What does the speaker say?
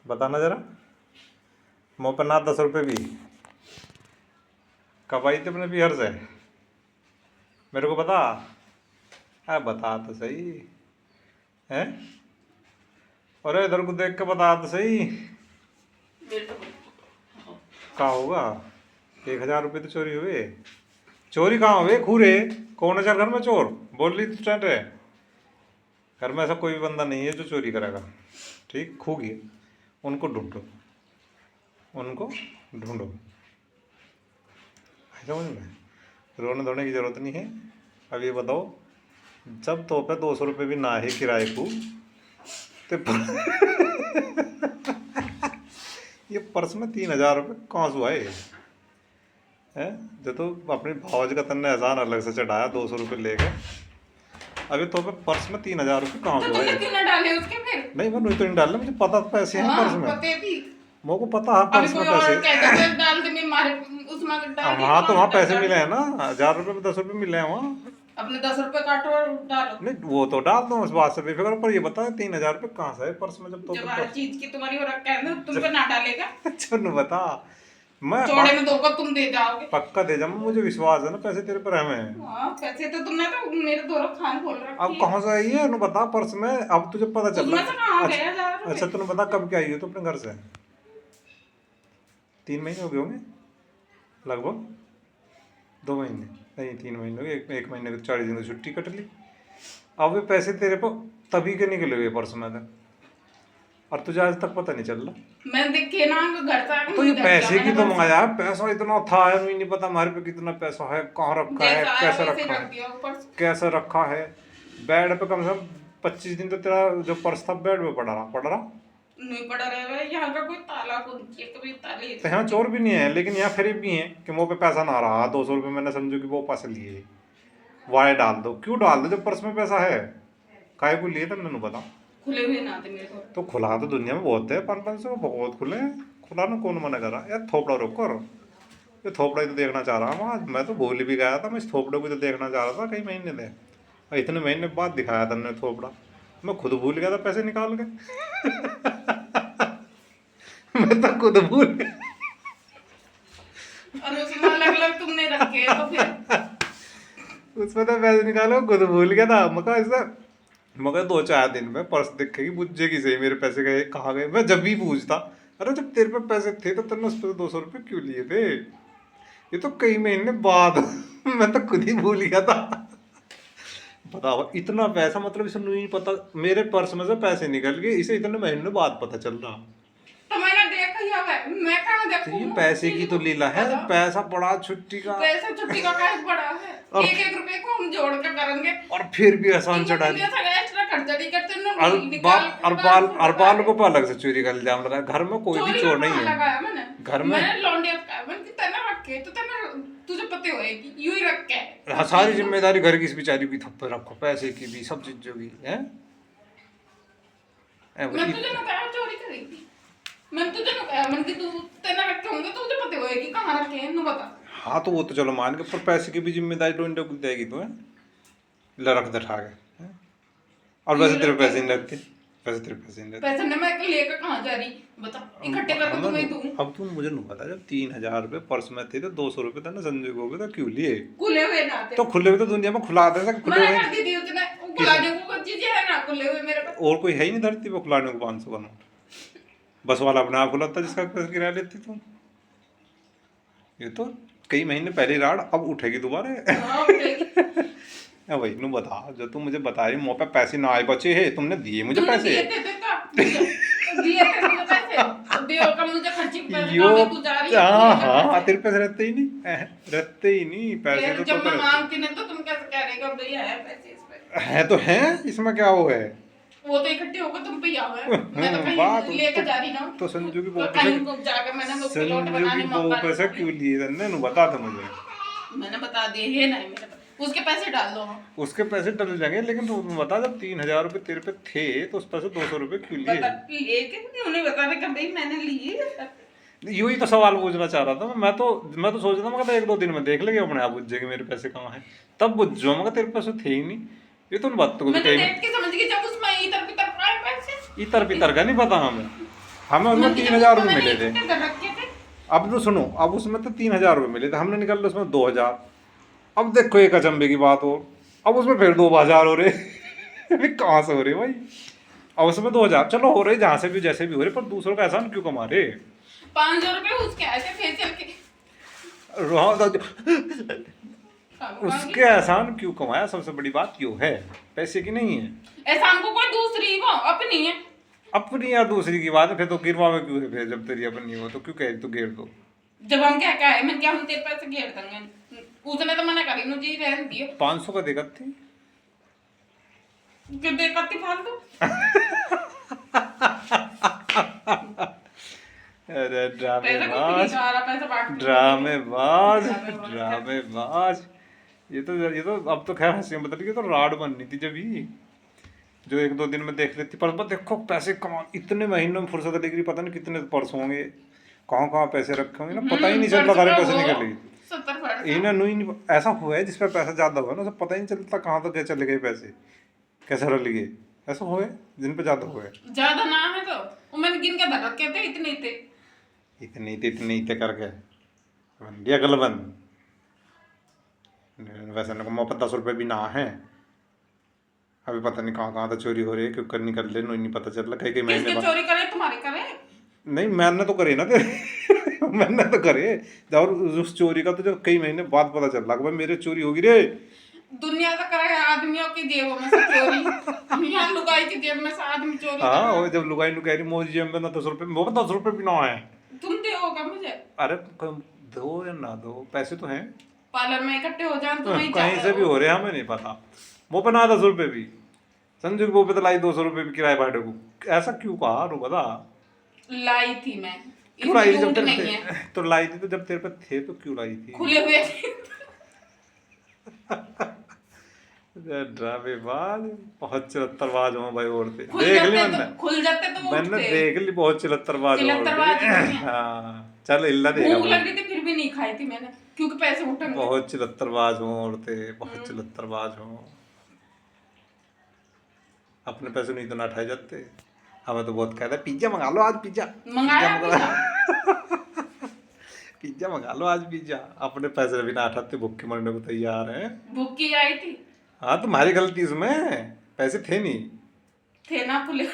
बताना जरा। मुँह पर ना 10 रुपये भी कब आई थी अपने बिहार से? मेरे को बता। हाँ बता तो सही है। अरे इधर को देख के बता तो सही। कहाँ होगा? 1000 रुपये तो चोरी हुए। चोरी कहाँ हुए? खूरे कौन है चल घर में चोर? बोल रही तू स्टैंड है। घर में ऐसा कोई भी बंदा नहीं है जो चोरी करेगा। ठीक खो गए। उनको ढूंढो, उनको ढूंढो। समझ में? रोने धोने की जरूरत नहीं है। अब ये बताओ, जब तो पे 200 रुपये भी ना है किराए को तो ये पर्स में 3000 रुपये कहाँ से आए हैं? जो तो अपनी भावज का तन्ने एहसान अलग से चढ़ाया 200 रुपये लेके। अभी तो पे पर्स में 3000 रुपये कहाँ से आए? क्यों ना डाले उसके फिर? नहीं मैं तो नहीं डाला, मुझे पता पैसे हैं पर्स में। पते भी मेरे को पता है पर्स में पैसे। डाल दे, मैं मारे उसमें डाल हाँ तो वहाँ पैसे मिले हैं ना, 1000 रुपये में 10 रुपये मिले हैं वहाँ। अपने 10 रुपये काटो और डालो। नहीं वो तो डाल दो, उस बात से बेफिक्र। पर ये बता 3000 रुपये कहाँ से है पर्स में? जब तो जब हर चीज की तुम्हारी हो रखा है ना, तुम पे ना डालेगा। चल बता। मैं चौड़े में धोखा तुम दे जाओगे। पक्का दे जाऊंगा, मुझे विश्वास है ना पैसे तेरे पर हमें। हाँ पैसे तो तुमने तो मेरे दोनों खान खोल रखी अब कहाँ से आई है? बता पर्स में। अब तुझे पता चल उसमें से कहाँ रहा। गया 1000 रुपये? अच्छा तूने बता कब क्या आई हो तो अपने घर से? 3 महीने हो गए होंगे लगभग। 2 महीने नहीं, 3 महीने हो गए। एक महीने को 40 दिन की छुट्टी कट ली। अब वे पैसे तेरे को तभी के निकले हुए पर्स में थे और तुझे आज तक पता नहीं चल रहा। मैं देखे ना घर से आके तो ये मुझे पैसे देखा, की तो मैंने मंगाया, पैसा इतना था है नहीं पता हमारे पे कितना पैसा है, कहाँ रखा है, जैसा आया कैसे वैसे रखा रख है, दिया ऊपर से। कैसे रखा है। बेड पे कम से कम 25 दिन तो तेरा जो पर्स था बेड पे पड़ा रहा। नहीं पड़ा रहेगा। यहाँ का कोई ताला कुंजी है, कभी ताले तो यहाँ चोर भी नहीं है लेकिन यहाँ फिर भी है कि मुँह पे पैसा ना रहा। 200 रुपये मैंने समझो कि वो पैसे लिए वाले डाल दो। क्यों डाल दो जब पर्स में पैसा है? काहे को लिए तब मैंने बता। खुले हुए ना थे मेरे को। तो खुला तो दुनिया में बहुत है, 500 बहुत खुले हैं। खुला ना कौन मना कर रहा यार? थोपड़ा रोको। ये थोपड़ा ही तो देखना चाह रहा हूँ आज। मैं तो भूल भी गया था, मैं इस थोपड़े को तो देखना चाह रहा था कई महीने थे और इतने महीने बाद दिखाया था मैंने थोपड़ा। मैं खुद भूल गया था पैसे निकाल के। मैं तो खुद भूल गया। और उसमें अलग अलग तुमने रखे हैं, तो फिर उसमें तो पैसे निकालो, खुद भूल गया था। मगर 2-4 दिन में पर्स दिखेगी बुझेगी सही मेरे पैसे गए कहाँ गए। मैं जब भी पूछता, अरे जब तेरे पे पैसे थे तो तुमने उस पर 200 रुपये क्यों लिए थे? ये तो कई महीने बाद। मैं तो खुद ही भूल गया था। बताओ इतना पैसा, मतलब इसे नहीं पता मेरे पर्स में से पैसे निकल गए, इसे इतने महीने बाद पता चल रहा। तो मैंने देखा ही होगा, मैं कहाँ तो देखूँ? ये पैसे की तो लीला है। पैसा पड़ा छुट्टी का, पैसा छुट्टी का काहे पड़ा है? और 1-1 रुपए को हम जोड़ कर करेंगे। और फिर भी एहसान चढ़ा दी। एक्स्ट्रा खर्चा नहीं करते ना, और निकाल और बाल को अलग से चोरी का इल्जाम लगा। घर में कोई भी चोर नहीं है। लगाया मैंने। घर में मैंने लौंडिया का मैंने कि तना रखे तो तना तुझे पते होएगी यूं ही रख के। हाँ, सारी जिम्मेदारी घर की इस बेचारी की थप्पे रखो, पैसे की भी सब चीजों की है। मैं तुझे ना कहा चोरी करेगी। मैं तुझे ना कहा मैंने कि तू तना रखे होंगे तो तुझे पते होएगी कहाँ रखे हैं, नु बता। हाँ तो वो तो चलो मान के, पर पैसे की भी जिम्मेदारी लोंडे को देगी तू है। ले रख दे ठाके हैं? और वैसे तेरे पैसे नहीं लगते, पैसे तेरे पैसे नहीं लगते। पैसे ने मैं लेकर कहाँ जा रही बता, इकट्ठे करके तुम्हें दूं। अब तुम मुझे नहीं पता, जब 3000 रुपये पर्स में थे तो 200 रुपये था ना संजय को भी, तो क्यों लिए? खुले हुए ना थे तो खुले हुए तो दुनिया में खुला दे सक खुले मैंने हुए। कर दी थी उसने खुलाने को चीजें है ना खुले हुए मेरे पास। और कोई है ही नहीं धरती पे खुलाने को 500 का नोट। बस वाला अपने आप खुलाता जिसका पैसे गिरा लेती तुम। ये तो कई महीने पहले राड अब उठेगी दोबारा। हाँ, उठेगी। वही नु बता, जो तुम मुझे बता रही मुँह पे पैसे ना आए बचे है, तुमने दिए मुझे तूने पैसे? दिए थे दिए थे मुझे पैसे दियो का मुझे खर्ची के पैसे यो तू जा रही है हाँ तेरे पैसे रहते ही नहीं, रहते ही नहीं पैसे तो जब मैं रहते मांगती नहीं तो तुम कैसे कह रहे हो भैया है पैसे इस पे? है तो है, इसमें क्या वो है? वो तो इकट्ठे होकर तुम पे आवे मैं तो बात कहीं लेके जा रही ना तो संजू की तो वो कहीं को जाकर मैंने वो प्लॉट संजू बनाने की वो मौका पैसे क्यों लिए तन्ने नु बता दे मुझे। मैंने बता दिए है नहीं मेरे पास उसके पैसे डाल दो। उसके पैसे डल जाएंगे लेकिन तू बता, जब 3000 रुपये तेरे पे थे तो उस पैसे 200 रुपये क्यों लिए? बता लेके उन्हें बता रहे कि भाई मैंने लिए। यूं ही तो सवाल पूछना चाह रहा था मैं तो सोच रहा था मगर 1-2 दिन में देख लेंगे अपने आप बुझ जाएंगे मेरे पैसे कहाँ हैं, तब बुझ जाओ। मगर तेरे पैसे थे ही नहीं। ये तो बात तो मैंने देख के समझ गई जब उसमें इधर भी तरफ आए पैसे। इतर पितर का नहीं पता हमें। हमें उसमें मंदिर 3,000 रुपये मैंने मिले थे। इकट्ठे कर रखे थे। अब तो सुनो, अब उसमें तो 3,000 रुपये मिले थे, हमने निकाल लिया उसमें 2,000। अब देखो एक अचंभे की बात हो, अब उसमें फिर 2,000 हो रहे। अभी कहाँ से हो रहे भाई? अब उसमें 2,000 चलो हो रहे, जहाँ से भी जैसे भी हो रहे, पर दूसरों का एहसान क्यों कमा रहे? 500 रुपए उसके आए थे फेशियल के। उसके एहसान क्यों कमाया? सबसे बड़ी बात यो है, पैसे की नहीं है। एहसान को कोई दूसरी वो अपनी है। अपनी या दूसरी की बात है, फिर तो गिरवा में क्यों है? फिर जब तेरी अपनी हो तो क्यों कह रही तो घेर दो। जब हम क्या क्या है मैंने क्या हम तेरे पैसे घेर देंगे। उसने तो मना करी मुझे रहने दियो 500 का देगा थी। कि देखती फालतू। अरे पैसे को भी ड्रामेबाज, निकाला पैसे बांट ड्रामेबाज, ड्रामेबाज। ये तो अब तो खैर हंसी बता रही, ये तो राड बननी थी जब ही, जो 1-2 दिन में देख लेती। पर देखो पैसे कमा, इतने महीनों में फुर्सत डिग्री, पता नहीं कितने पर्स होंगे, कहाँ कहाँ पैसे रखे होंगे ना, पता ही नहीं चलता सारे पैसे निकल गए। 70%। इन्हें नहीं ऐसा हुआ है जिस पर पैसा ज्यादा हुआ ना, उसे पता ही नहीं चलता कहाँ तक चले गए पैसे, कैसे रल गए। ऐसा हुआ है जिन पे ज्यादा हुआ है। ज्यादा ना है तो वो मैंने गिन के धर रखे थे इतने थे। इतने ही करके दिया गलबन। वैसे मेरे को मोहब्बत 10 रुपये भी ना है। अभी पता नहीं कहाँ कहाँ तो चोरी हो रही है, क्यों करनी कर ले, नहीं पता चल रहा। कई महीने किसके बाद चोरी करे तुम्हारे करे। नहीं, मैंने तो करे ना तेरे। मैंने तो करे। और उस चोरी का तो जो कई महीने बाद पता चल रहा कि भाई मेरे चोरी होगी रे। दुनिया तो करे आदमियों की जेबों में से चोरी। यहाँ लुगाई की जेब में से आदमी चोरी कर हाँ, रहा है। वो जब लुगाई नु कह रही मोदी जेब में ना 10 रुपये, वो 10 रुपये भी ना है। तुम दोगे मुझे। अरे दो या ना दो, पैसे तो हैं। पार्लर में इकट्ठे हो जाए तो वहीं कहीं से भी हो रहे हैं, हमें नहीं पता। वो पे ना 10 रुपये भी, संजू की वो पे तो लाई 200 रुपये भी किराए भाड़े को। ऐसा क्यों कहा रू बता? लाई थी मैं। क्यों लाई थी इसमें जब झूठ तेरे नहीं है। पे? तो लाई थी तो जब तेरे पे थे तो क्यों लाई थी? खुले हुए थे। ड्रामेबाज, बहुत चिलत्तरबाज हो भाई औरतें। खुल देख ली जाते मैंने, तो खुल जाते तो वो मैंने उठते। देख ली बहुत चिलत्तरबाज हो चिलत्तरबाज औरतें। नहीं है। हाँ चल इल्ला देगा भूख मुझे। लग रही थी फिर भी नहीं खाई थी मैंने क्योंकि पैसे उठेंगे। बहुत चिलत्तरबाज हो औरतें, बहुत चिलत्तरबाज हो। अपने पैसे नहीं तो ना उठाए जाते। हमें तो बहुत कहता है पिज्जा मंगा लो आज, पिज्जा मंगाया पिज्जा मंगा लो आज, पिज्जा। अपने पैसे भी ना उठाते, भूखे मरने को तैयार हैं। भूख की आई थी। हाँ तुम्हारी गलती इसमें, पैसे थे नहीं। थे ना खुले।